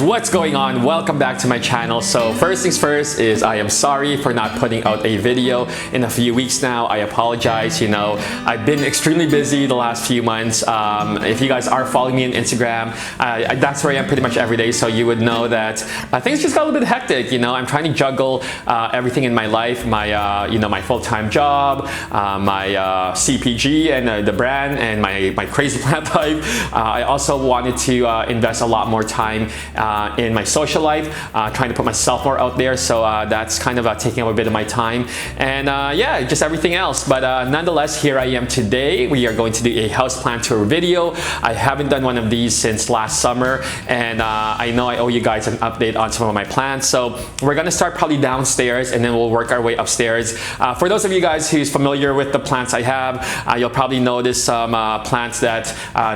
what's going on? Welcome back to my channel. So first things first is I am sorry for not putting out a video in a few weeks now. I apologize. I've been extremely busy the last few months. If you guys are following me on Instagram, that's where I am pretty much every day, so you would know that things just got a little bit hectic. I'm trying to juggle everything in my life, my full-time job, my CPG and the brand, and my crazy plant life. I also wanted to invest a lot more time in my social life, trying to put myself more out there, so that's kind of taking up a bit of my time, and yeah, just everything else. But nonetheless, here I am today. We are going to do a houseplant tour video. I haven't done one of these since last summer, and I know I owe you guys an update on some of my plants. So we're gonna start probably downstairs, and then we'll work our way upstairs. For those of you guys who's familiar with the plants I have, you'll probably notice some plants that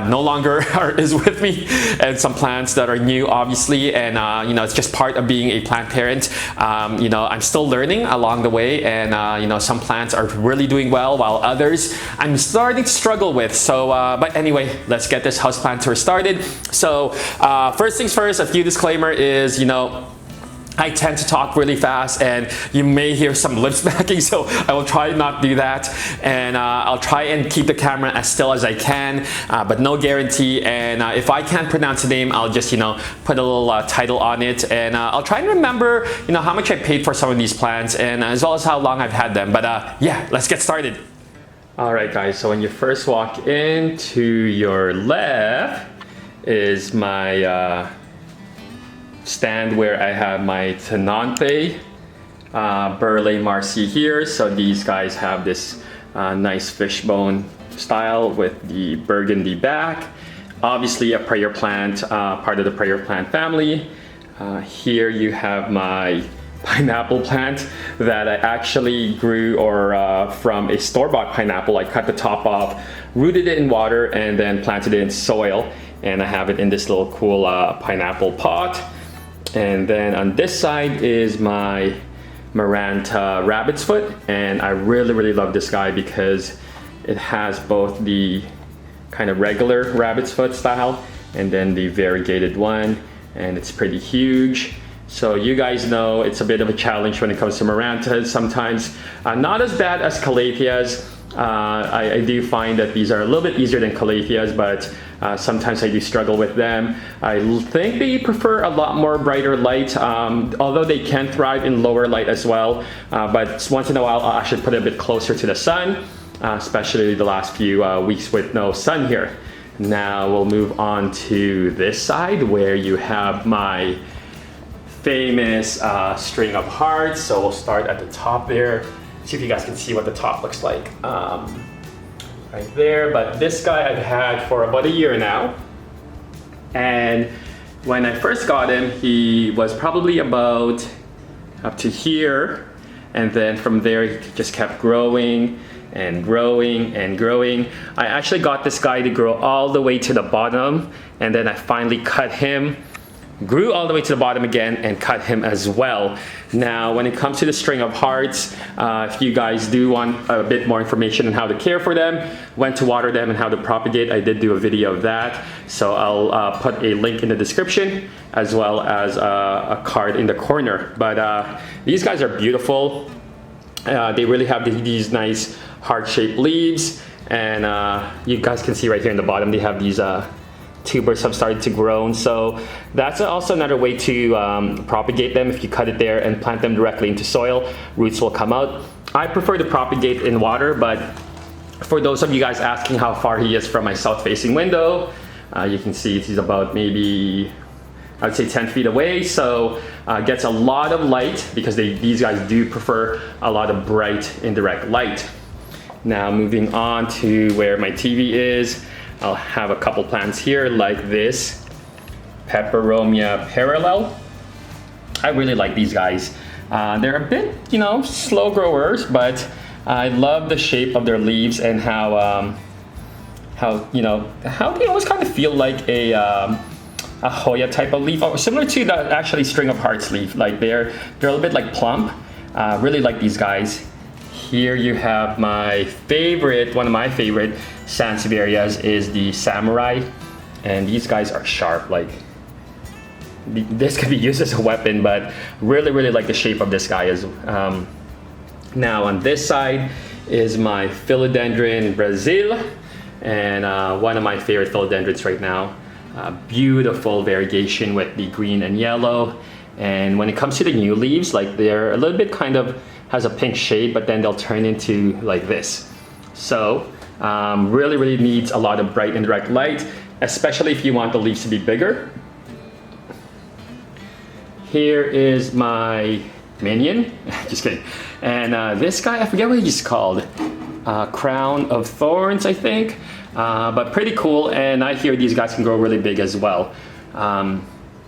no longer is with me, and some plants that are new, obviously, and it's just part of being a plant parent. I'm still learning along the way, and some plants are really doing well, while others I'm starting to struggle with. So but anyway, let's get this houseplant tour started. So first things first, a few disclaimer is, I tend to talk really fast, and you may hear some lip smacking, so I will try not to do that, and I'll try and keep the camera as still as I can, but no guarantee. And if I can't pronounce the name, I'll just put a little title on it, and I'll try and remember how much I paid for some of these plants, and as well as how long I've had them. But yeah, let's get started. Alright guys, so when you first walk in, to your left is my stand where I have my Tenante Burle Marcy here. So these guys have this nice fishbone style with the burgundy back. Obviously a prayer plant, part of the prayer plant family. Here you have my pineapple plant that I actually grew from a store-bought pineapple. I cut the top off, rooted it in water, and then planted it in soil. And I have it in this little cool pineapple pot. And then on this side is my Maranta rabbit's foot, and I really love this guy because it has both the kind of regular rabbit's foot style and then the variegated one, and it's pretty huge. So you guys know it's a bit of a challenge when it comes to Marantas sometimes. Not as bad as Calatheas. I do find that these are a little bit easier than Calatheas, but sometimes I do struggle with them. I think they prefer a lot more brighter light, although they can thrive in lower light as well. But once in a while, I'll actually put it a bit closer to the sun, especially the last few weeks with no sun here. Now we'll move on to this side where you have my famous string of hearts. So we'll start at the top there. See if you guys can see what the top looks like right there. But this guy I've had for about a year now, and when I first got him, he was probably about up to here, and then from there he just kept growing and growing and growing. I actually got this guy to grow all the way to the bottom, and then I finally cut him, grew all the way to the bottom again, and cut him as well. Now when it comes to the string of hearts, if you guys do want a bit more information on how to care for them, when to water them, and how to propagate, I did do a video of that, so I'll put a link in the description as well as a card in the corner. But these guys are beautiful. They really have these nice heart-shaped leaves, and you guys can see right here in the bottom they have these tubers have started to grow. So that's also another way to propagate them. If you cut it there and plant them directly into soil, roots will come out. I prefer to propagate in water, but for those of you guys asking how far he is from my south-facing window, you can see he's about maybe, I would say 10 feet away. So gets a lot of light because these guys do prefer a lot of bright indirect light. Now moving on to where my TV is, I'll have a couple plants here like this Peperomia parallel. I really like these guys. They're a bit, slow growers, but I love the shape of their leaves and how they almost kind of feel like a Hoya type of leaf, or similar to the actually string of hearts leaf. Like they're a little bit like plump. Really like these guys. Here you have my favorite, one of my favorite Sansevierias is the Samurai, and these guys are sharp. Like this could be used as a weapon, but really like the shape of this guy. Now on this side is my Philodendron Brazil, and one of my favorite philodendrons right now. Beautiful variegation with the green and yellow. And when it comes to the new leaves, like they're a little bit kind of has a pink shade, but then they'll turn into like this. So really needs a lot of bright and direct light, especially if you want the leaves to be bigger. Here is my minion, just kidding. And this guy, I forget what he's called. Crown of Thorns, I think. But pretty cool, and I hear these guys can grow really big as well.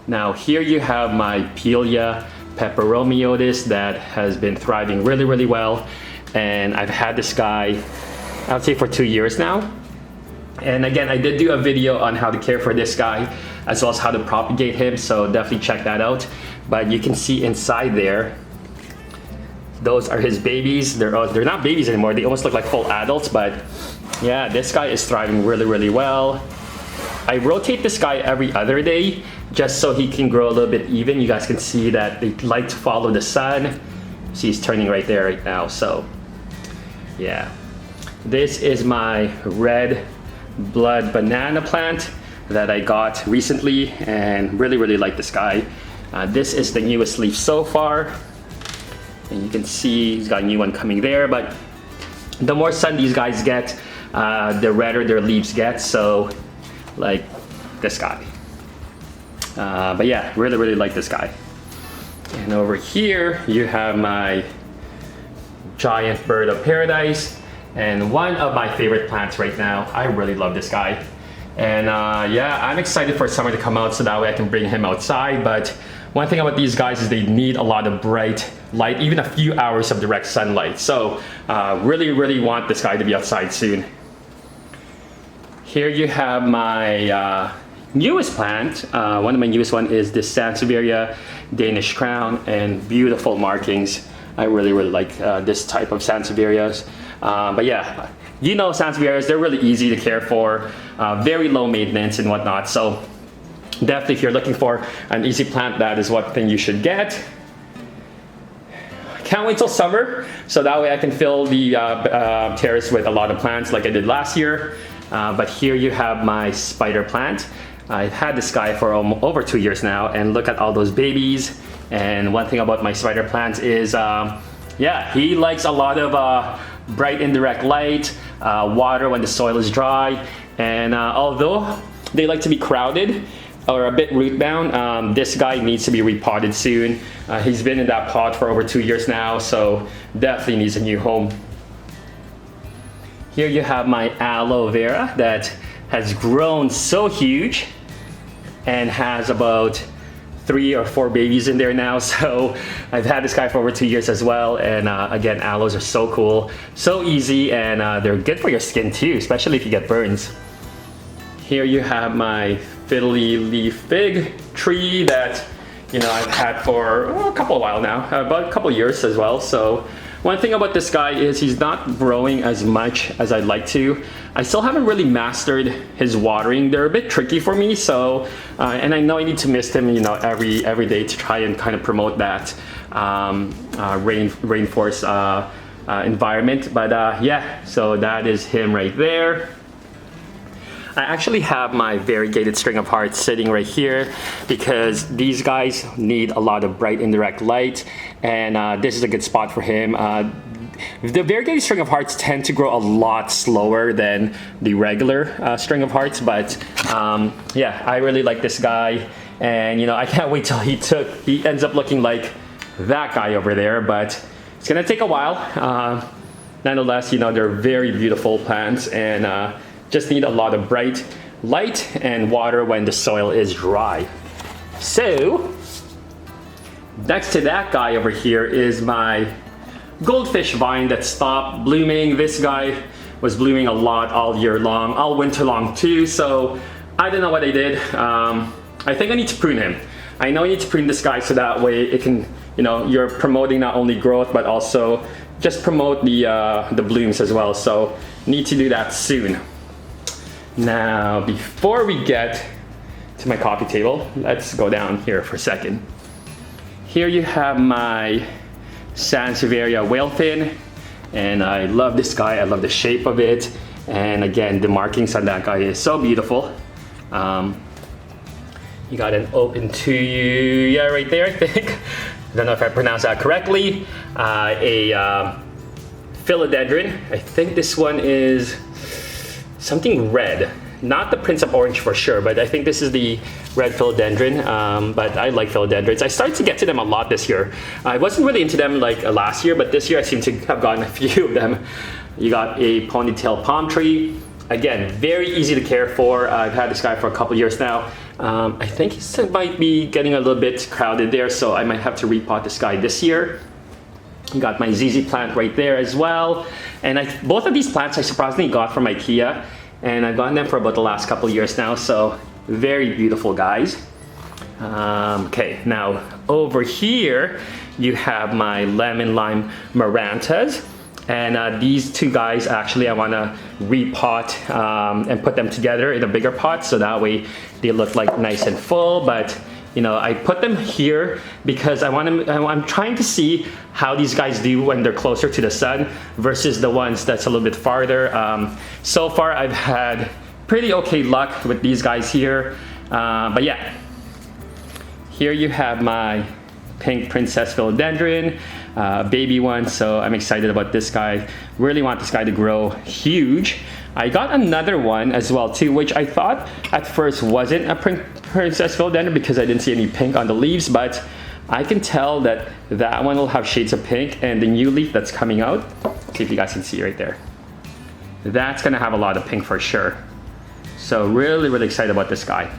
Now here you have my Pelia peperomiotis that has been thriving really well, and I've had this guy, I would say, for 2 years now. And again, I did do a video on how to care for this guy as well as how to propagate him, so definitely check that out. But you can see inside there, those are his babies. They're not babies anymore, they almost look like full adults, but yeah, this guy is thriving really well. I rotate this guy every other day just so he can grow a little bit even. You guys can see that they like to follow the sun. See, he's turning right there right now. So yeah, this is my red blood banana plant that I got recently, and really like this guy. This is the newest leaf so far, and you can see he's got a new one coming there. But the more sun these guys get, the redder their leaves get. So like this guy. But yeah, really like this guy. And over here you have my giant bird of paradise, and one of my favorite plants right now. I really love this guy. And yeah, I'm excited for summer to come out so that way I can bring him outside. But one thing about these guys is they need a lot of bright light, even a few hours of direct sunlight. So really want this guy to be outside soon. Here you have my newest plant. One of my newest one is this Sansevieria Danish crown, and beautiful markings. I really like this type of Sansevierias. But yeah, you know, Sansevierias, they're really easy to care for, very low maintenance and whatnot. So definitely if you're looking for an easy plant, that is one thing you should get. Can't wait till summer, so that way I can fill the terrace with a lot of plants like I did last year. But here you have my spider plant. I've had this guy for over 2 years now, and look at all those babies. And one thing about my spider plant is, yeah, he likes a lot of bright indirect light, water when the soil is dry. And although they like to be crowded or a bit root bound, this guy needs to be repotted soon. He's been in that pot for over 2 years now, so definitely needs a new home. Here you have my aloe vera that has grown so huge and has about 3 or 4 babies in there now. So I've had this guy for over 2 years as well. And again, aloes are so cool, so easy, and they're good for your skin too, especially if you get burns. Here you have my fiddly leaf fig tree that, you know, I've had for a while now, about a couple years as well. So one thing about this guy is he's not growing as much as I'd like to. I still haven't really mastered his watering. They're a bit tricky for me, so and I know I need to mist him, you know, every day to try and kind of promote that rainforest environment. But yeah, so that is him right there. I actually have my variegated string of hearts sitting right here because these guys need a lot of bright indirect light, and this is a good spot for him. The variegated string of hearts tend to grow a lot slower than the regular string of hearts, but yeah, I really like this guy, and you know, I can't wait till he ends up looking like that guy over there, but it's gonna take a while. Nonetheless, you know, they're very beautiful plants, and just need a lot of bright light and water when the soil is dry. So next to that guy over here is my goldfish vine that stopped blooming. This guy was blooming a lot all year long, all winter long too, so I don't know what I did. I think I need to prune him. I know I need to prune this guy so that way it can, you know, you're promoting not only growth but also just promote the blooms as well, so need to do that soon. Now, before we get to my coffee table. Let's go down here for a second. Here you have my Sansevieria whalefin, and I love this guy. I love the shape of it, and again, the markings on that guy is so beautiful. You got an open to you, yeah, right there, I think. I don't know if I pronounced that correctly. A philodendron. I think this one is something red. Not the Prince of Orange for sure, but I think this is the red philodendron. But I like philodendrons. I started to get to them a lot this year. I wasn't really into them like last year, but this year I seem to have gotten a few of them. You got a ponytail palm tree. Again, very easy to care for. I've had this guy for a couple years now. I think he might be getting a little bit crowded there, so I might have to repot this guy this year. You got my ZZ plant right there as well. And both of these plants I surprisingly got from IKEA, and I've gotten them for about the last couple of years now, so very beautiful guys. Okay, now over here you have my lemon lime marantas. And these two guys, actually, I want to repot and put them together in a bigger pot, so that way they look like nice and full. But you know, I put them here because I'm trying to see how these guys do when they're closer to the sun versus the ones that's a little bit farther. So far, I've had pretty okay luck with these guys here. But yeah, here you have my pink princess philodendron. Baby one, so I'm excited about this guy. Really want this guy to grow huge. I got another one as well too, which I thought at first wasn't a princess philodendron because I didn't see any pink on the leaves, but I can tell that that one will have shades of pink, and the new leaf that's coming out, see if you guys can see right there, that's gonna have a lot of pink for sure. So really excited about this guy.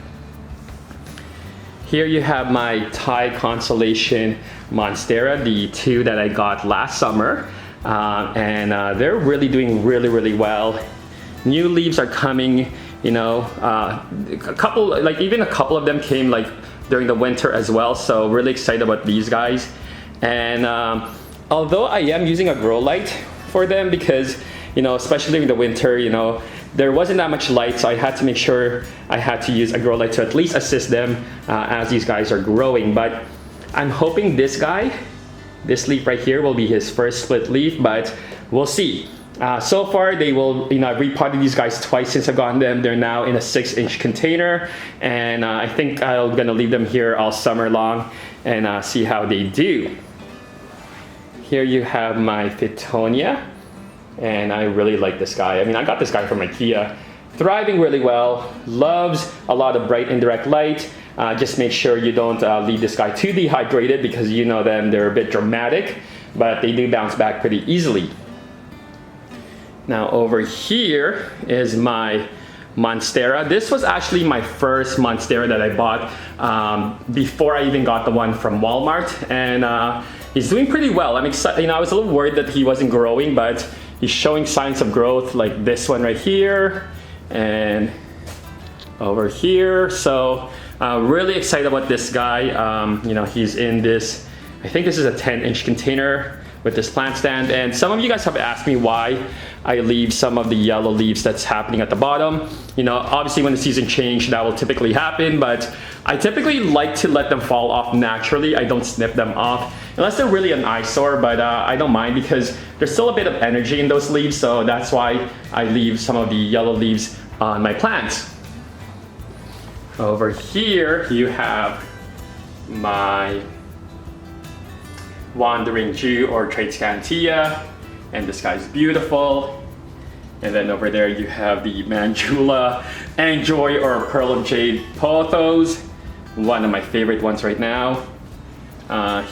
Here you have my Thai Constellation Monstera, the two that I got last summer. And they're really doing really well. New leaves are coming, you know, a couple, like even a couple of them came like during the winter as well. So really excited about these guys. And although I am using a grow light for them because, you know, especially in the winter, you know, there wasn't that much light, so I had to make sure I had to use a grow light to at least assist them as these guys are growing. But I'm hoping this guy, this leaf right here, will be his first split leaf, but we'll see. So far, they will, you know, I've repotted these guys twice since I've gotten them. They're now in a 6-inch container, and I think I'm gonna leave them here all summer long and see how they do. Here you have my Fittonia. And I really like this guy. I mean, I got this guy from IKEA. Thriving really well, loves a lot of bright indirect light. Just make sure you don't leave this guy too dehydrated because you know them, they're a bit dramatic, but they do bounce back pretty easily. Now over here is my Monstera. This was actually my first Monstera that I bought before I even got the one from Walmart, and he's doing pretty well. I'm excited. You know, I was a little worried that he wasn't growing, but he's showing signs of growth, like this one right here and over here. So really excited about this guy. You know, he's in this, I think this is a 10-inch container with this plant stand. And some of you guys have asked me why I leave some of the yellow leaves that's happening at the bottom. You know, obviously when the season changes, that will typically happen, but I typically like to let them fall off naturally. I don't snip them off unless they're really an eyesore, but I don't mind because there's still a bit of energy in those leaves, so that's why I leave some of the yellow leaves on my plants. Over here you have my Wandering Jew or Calathea, and this guy's beautiful. And then over there you have the Manjula Enjoy or Pearl of Jade pothos, one of my favorite ones right now.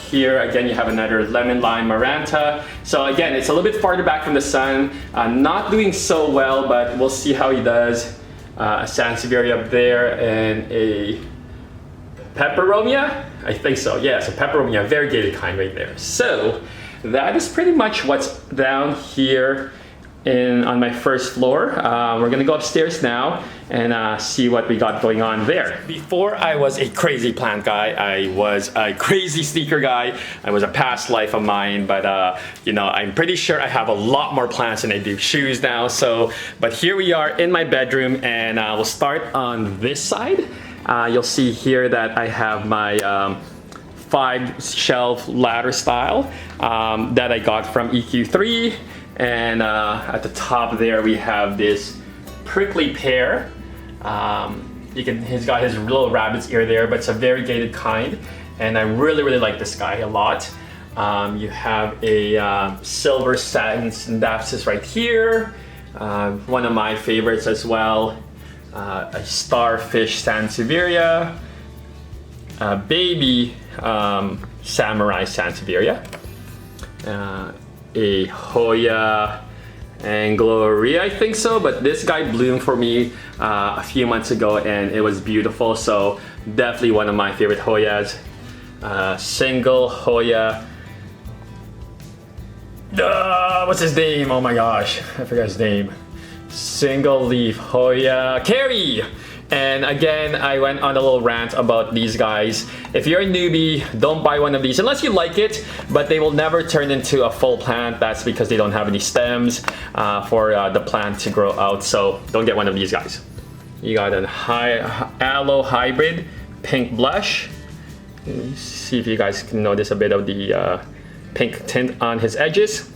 Here again you have another lemon lime maranta. So again, it's a little bit farther back from the sun, not doing so well, but we'll see how he does. A Sansevieria up there and a Peperomia, I think so. Yeah, so Peperomia, variegated kind right there. So that is pretty much what's down here on my first floor. We're gonna go upstairs now and see what we got going on there. Before I was a crazy plant guy, I was a crazy sneaker guy. I was a past life of mine, but you know, I'm pretty sure I have a lot more plants than I do shoes now. So, but here we are in my bedroom, and we'll start on this side. you'll see here that I have my 5-shelf ladder style that I got from EQ3, and at the top there we have this prickly pear. He's got his little rabbit's ear there, but it's a variegated kind, and I really like this guy a lot. You have a silver satin syndapsis right here, one of my favorites as well, a starfish sansevieria, a baby samurai sansevieria, a Hoya Angloria, I think so, but this guy bloomed for me a few months ago and it was beautiful, so definitely one of my favorite Hoyas. Single Hoya, what's his name? Oh my gosh, I forgot his name. Single leaf Hoya Carey. And again, I went on a little rant about these guys. If you're a newbie, don't buy one of these unless you like it, but they will never turn into a full plant. That's because they don't have any stems for the plant to grow out, so don't get one of these guys. You got an aloe hybrid pink blush. See if you guys can notice a bit of the pink tint on his edges.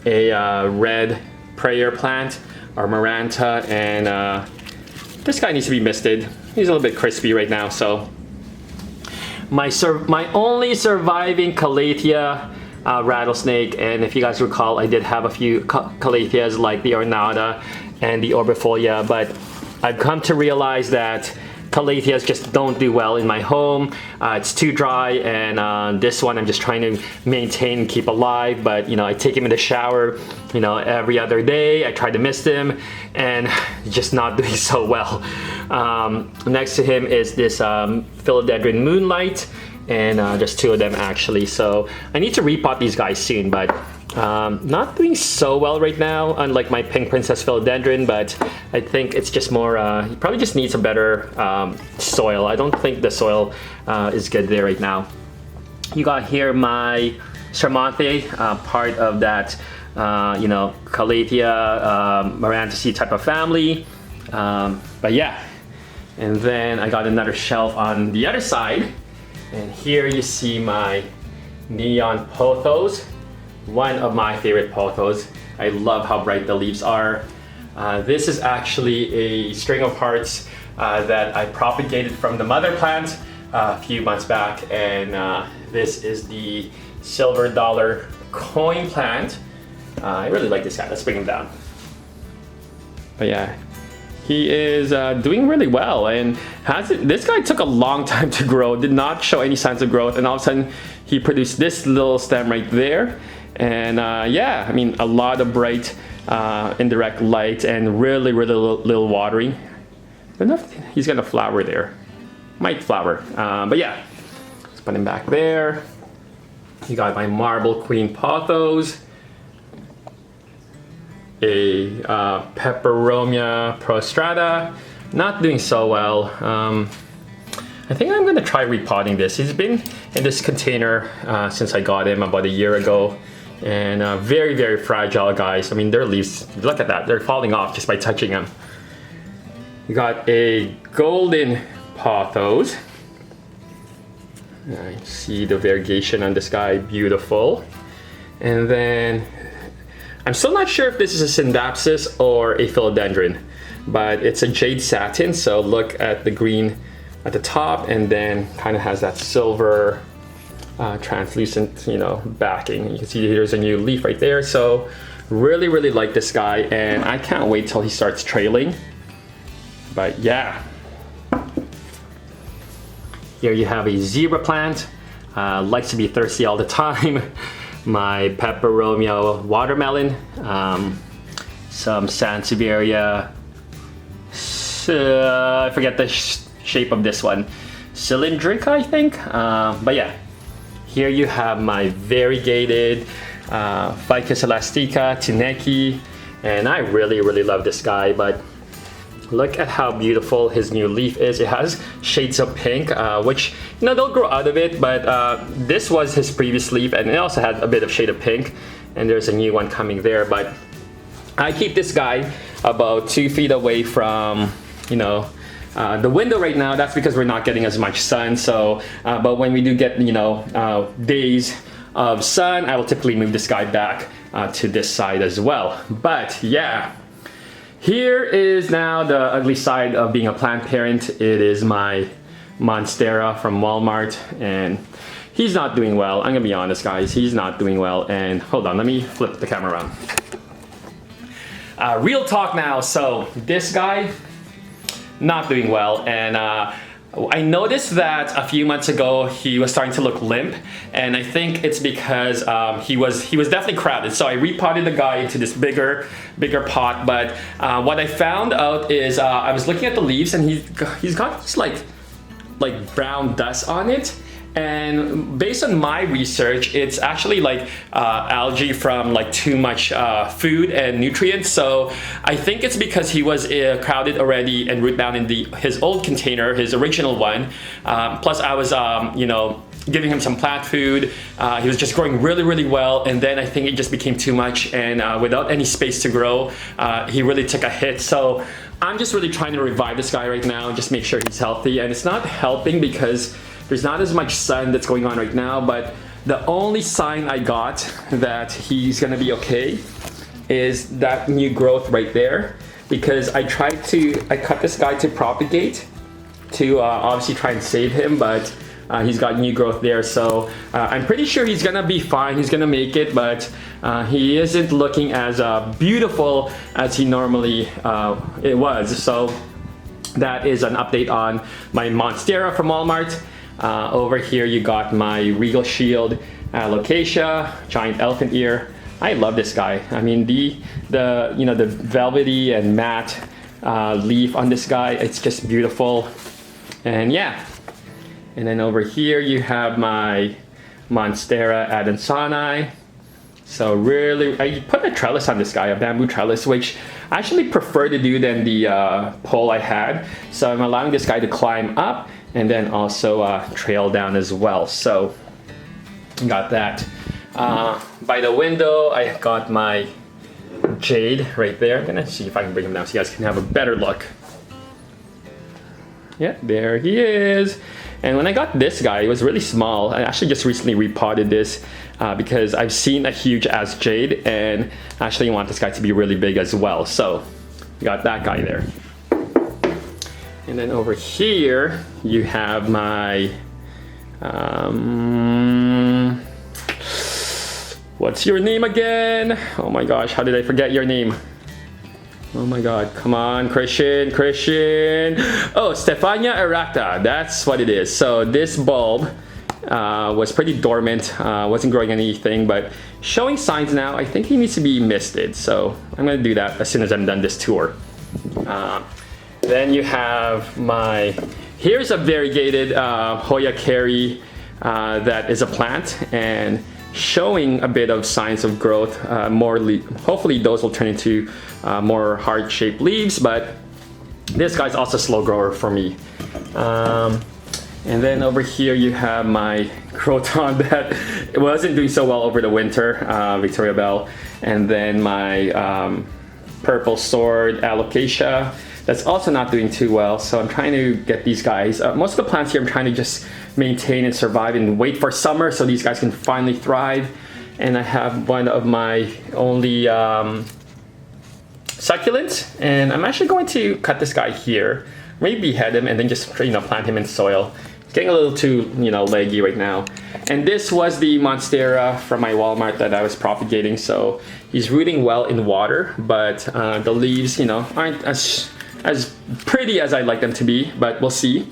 A red prayer plant or maranta, and this guy needs to be misted. He's a little bit crispy right now, so. My only surviving Calathea rattlesnake, and if you guys recall, I did have a few Calatheas like the Ornata and the Orbifolia, but I've come to realize that Calatheas just don't do well in my home. It's too dry, and this one I'm just trying to maintain and keep alive, but you know, I take him in the shower, you know, every other day. I try to mist him and just not doing so well. Next to him is this philodendron moonlight, and just two of them actually, so I need to repot these guys soon, but not doing so well right now, unlike my pink princess philodendron, but I think it's just more, he probably just needs a better soil. I don't think the soil is good there right now. You got here my Sermonte, part of that, you know, Calathea Marantaceae type of family, but yeah. And then I got another shelf on the other side, and here you see my neon pothos. One of my favorite pothos. I love how bright the leaves are. This is actually a string of hearts that I propagated from the mother plant a few months back, and this is the silver dollar coin plant. I really like this guy. Let's bring him down. But yeah, he is doing really well, and this guy took a long time to grow, did not show any signs of growth, and all of a sudden he produced this little stem right there. And yeah, I mean, a lot of bright indirect light and really little watering. I don't know if he's gonna flower there. Might flower, but yeah. Let's put him back there. You got my marble queen pothos. A peperomia prostrata, not doing so well. I think I'm gonna try repotting this. He's been in this container since I got him about a year ago, and very fragile, guys. I mean, their leaves, look at that, they're falling off just by touching them. You got a golden pothos. I see the variegation on this guy, beautiful. And then I'm still not sure if this is a syndapsis or a philodendron, but it's a jade satin, so look at the green at the top, and then kind of has that silver translucent, you know, backing. You can see there's a new leaf right there, so really like this guy, and I can't wait till he starts trailing. But yeah, here you have a zebra plant, likes to be thirsty all the time. My peperomia watermelon, some sansevieria, I forget the shape of this one, cylindric, I think, but yeah. Here you have my variegated Ficus elastica Tineki, and I really love this guy, but look at how beautiful his new leaf is. It has shades of pink, which, you know, they'll grow out of it, but this was his previous leaf, and it also had a bit of shade of pink, and there's a new one coming there. But I keep this guy about 2 feet away from, you know, the window right now. That's because we're not getting as much sun. So, but when we do get, you know, days of sun, I will typically move this guy back to this side as well. But yeah, here is now the ugly side of being a plant parent. It is my Monstera from Walmart, and he's not doing well. I'm gonna be honest, guys, he's not doing well. And hold on, let me flip the camera around. Real talk now. So this guy, not doing well, and I noticed that a few months ago he was starting to look limp, and I think it's because he was definitely crowded. So I repotted the guy into this bigger pot. But what I found out is I was looking at the leaves, and he's got this like brown dust on it. And based on my research, it's actually like algae from like too much food and nutrients. So I think it's because he was crowded already and root bound in his old container, his original one. Plus I was, you know, giving him some plant food. He was just growing really well, and then I think it just became too much, and without any space to grow, he really took a hit. So I'm just really trying to revive this guy right now and just make sure he's healthy. And it's not helping because there's not as much sun that's going on right now, but the only sign I got that he's gonna be okay is that new growth right there, because I cut this guy to propagate to obviously try and save him, but he's got new growth there. So I'm pretty sure he's gonna be fine, he's gonna make it, but he isn't looking as beautiful as he normally it was. So that is an update on my Monstera from Walmart. Over here you got my Regal Shield Alocasia, giant elephant ear. I love this guy. I mean, the you know, the velvety and matte leaf on this guy, it's just beautiful. And yeah, and then over here you have my Monstera adansonii. So really, I put a trellis on this guy, a bamboo trellis, which I actually prefer to do than the pole I had. So I'm allowing this guy to climb up and then also trail down as well. So got that. By the window, I got my jade right there. I'm gonna see if I can bring him down so you guys can have a better look. Yeah, there he is. And when I got this guy, it was really small. I actually just recently repotted this because I've seen a huge ass jade, and I actually want this guy to be really big as well. So got that guy there. And then over here, you have my, what's your name again? Oh my gosh, how did I forget your name? Oh my God, come on, Christian. Oh, Stephania aerata, that's what it is. So this bulb was pretty dormant, wasn't growing anything, but showing signs now. I think he needs to be misted. So I'm gonna do that as soon as I'm done this tour. Then you have here's a variegated Hoya Carey that is a plant and showing a bit of signs of growth. Hopefully those will turn into more heart-shaped leaves, but this guy's also a slow grower for me. And then over here you have my croton that wasn't doing so well over the winter, Victoria Bell. And then my purple sword alocasia that's also not doing too well. So I'm trying to get these guys, most of the plants here I'm trying to just maintain and survive and wait for summer so these guys can finally thrive. And I have one of my only succulents, and I'm actually going to cut this guy here, maybe behead him and then just, you know, plant him in soil. It's getting a little too, you know, leggy right now. And this was the Monstera from my Walmart that I was propagating. So he's rooting well in water, but the leaves, you know, aren't as pretty as I'd like them to be, but we'll see.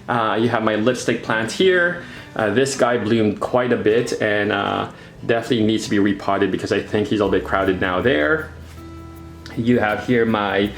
You have my lipstick plant here. This guy bloomed quite a bit and definitely needs to be repotted because I think he's a little bit crowded now there. You have here my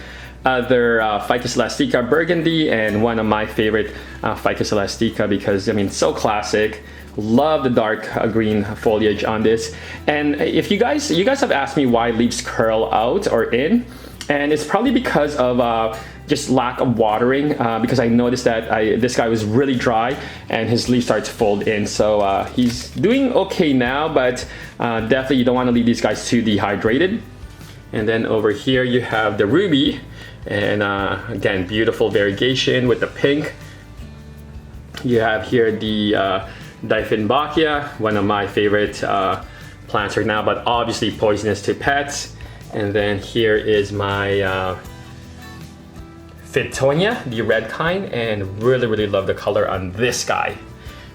other Ficus elastica burgundy, and one of my favorite Ficus elastica because, I mean, so classic. Love the dark green foliage on this. And if you guys have asked me why leaves curl out or in, and it's probably because of just lack of watering, because I noticed that this guy was really dry and his leaves started to fold in. So he's doing okay now, but definitely you don't want to leave these guys too dehydrated. And then over here you have the ruby, And again, beautiful variegation with the pink. You have here the Dieffenbachia, one of my favorite plants right now, but obviously poisonous to pets. And then here is my Fittonia, the red kind, and really love the color on this guy.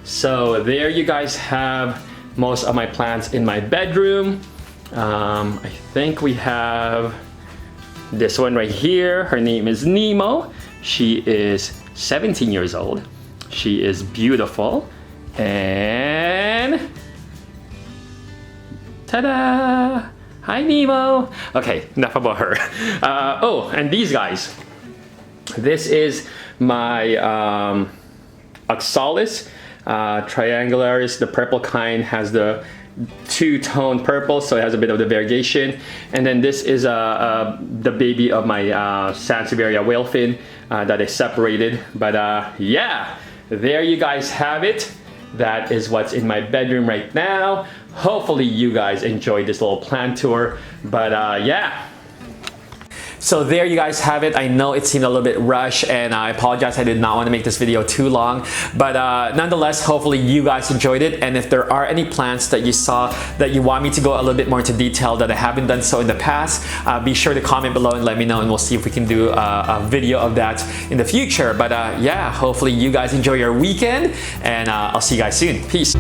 So there you guys have most of my plants in my bedroom. I think we have this one right here. Her name is Nemo. She is 17 years old. She is beautiful. And ta-da! Hi, Nemo. Okay, enough about her. Oh, and these guys. This is my Oxalis triangularis. The purple kind has the two-tone purple, so it has a bit of the variegation. And then this is the baby of my Sansevieria whalefin that I separated. But yeah, there you guys have it. That is what's in my bedroom right now. Hopefully you guys enjoyed this little plant tour. But yeah. So there you guys have it. I know it seemed a little bit rushed, and I apologize. I did not want to make this video too long, but nonetheless, hopefully you guys enjoyed it. And if there are any plants that you saw that you want me to go a little bit more into detail that I haven't done so in the past, be sure to comment below and let me know, and we'll see if we can do a video of that in the future. But yeah, hopefully you guys enjoy your weekend, and I'll see you guys soon. Peace.